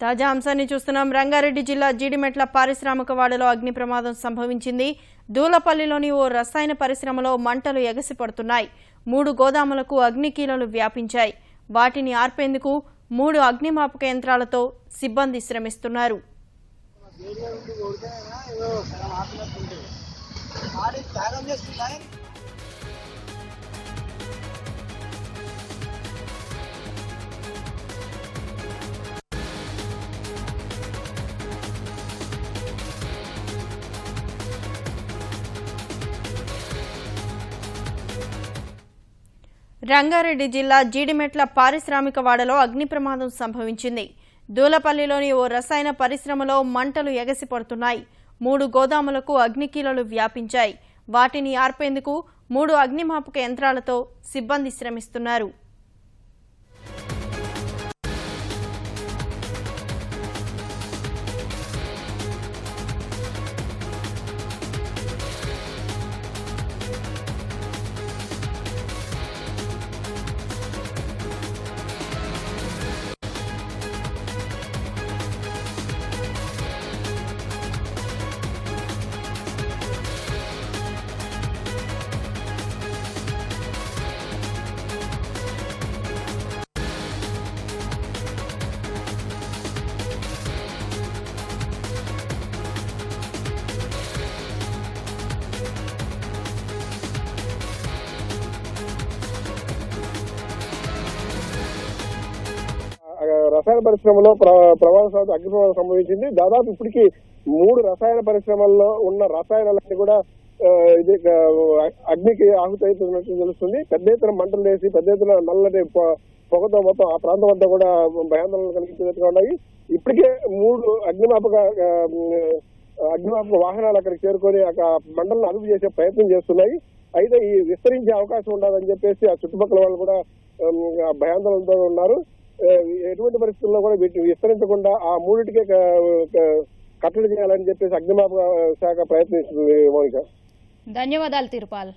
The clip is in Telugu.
తాజా అంశాన్ని చూస్తున్నాం. రంగారెడ్డి జిల్లా జీడిమెట్ల పారిశ్రామిక వాడలో అగ్ని ప్రమాదం సంభవించింది. దూలపల్లిలోని ఓ రసాయన పరిశ్రమలో మంటలు ఎగసిపడుతున్నాయి. 3 గోదాములకు అగ్నికీలలు వ్యాపించాయి. వాటిని ఆర్పేందుకు 3 అగ్నిమాపక యంత్రాలతో సిబ్బంది శ్రమిస్తున్నారు. రంగారెడ్డి జిల్లా జీడిమెట్ల పారిశ్రామిక వాడలో అగ్ని ప్రమాదం సంభవించింది. దూలపల్లిలోని ఓ రసాయన పరిశ్రమలో మంటలు ఎగసిపడుతున్నాయి. 3 గోదాములకు అగ్నికీలలు వ్యాపించాయి. వాటిని ఆర్పేందుకు 3 అగ్నిమాపక యంత్రాలతో సిబ్బంది శ్రమిస్తున్నారు. రసాయన పరిశ్రమలో ప్రమాదశాత్తు అగ్ని ప్రమాదం సంభవించింది. దాదాపు ఇప్పటికీ 3 రసాయన పరిశ్రమల్లో ఉన్న రసాయనాలన్నీ కూడా అగ్నికి ఆహుతవుతున్నట్టు తెలుస్తుంది. పెద్ద ఎత్తున మంటలు వేసి పెద్ద ఎత్తున నల్లటి పొగతో మొత్తం ఆ ప్రాంతం అంతా కూడా భయాందోళనలు కలిగించినట్టుగా ఉన్నాయి. ఇప్పటికే 3 అగ్నిమాపక వాహనాలు అక్కడికి చేరుకొని మంటలను అదుపు చేసే ప్రయత్నం చేస్తున్నాయి. అయితే ఈ విస్తరించే అవకాశం ఉండదని చెప్పేసి ఆ చుట్టుపక్కల వాళ్ళు కూడా భయాందోళనతో ఉన్నారు. ఎటువంటి పరిస్థితుల్లో కూడా వీటిని విస్తరించకుండా ఆ 3టికే కట్టడి చేయాలని చెప్పేసి అగ్నిమాపక శాఖ ప్రయత్నిస్తుంది. మౌనిక, ధన్యవాదాలు తిరుపాల్.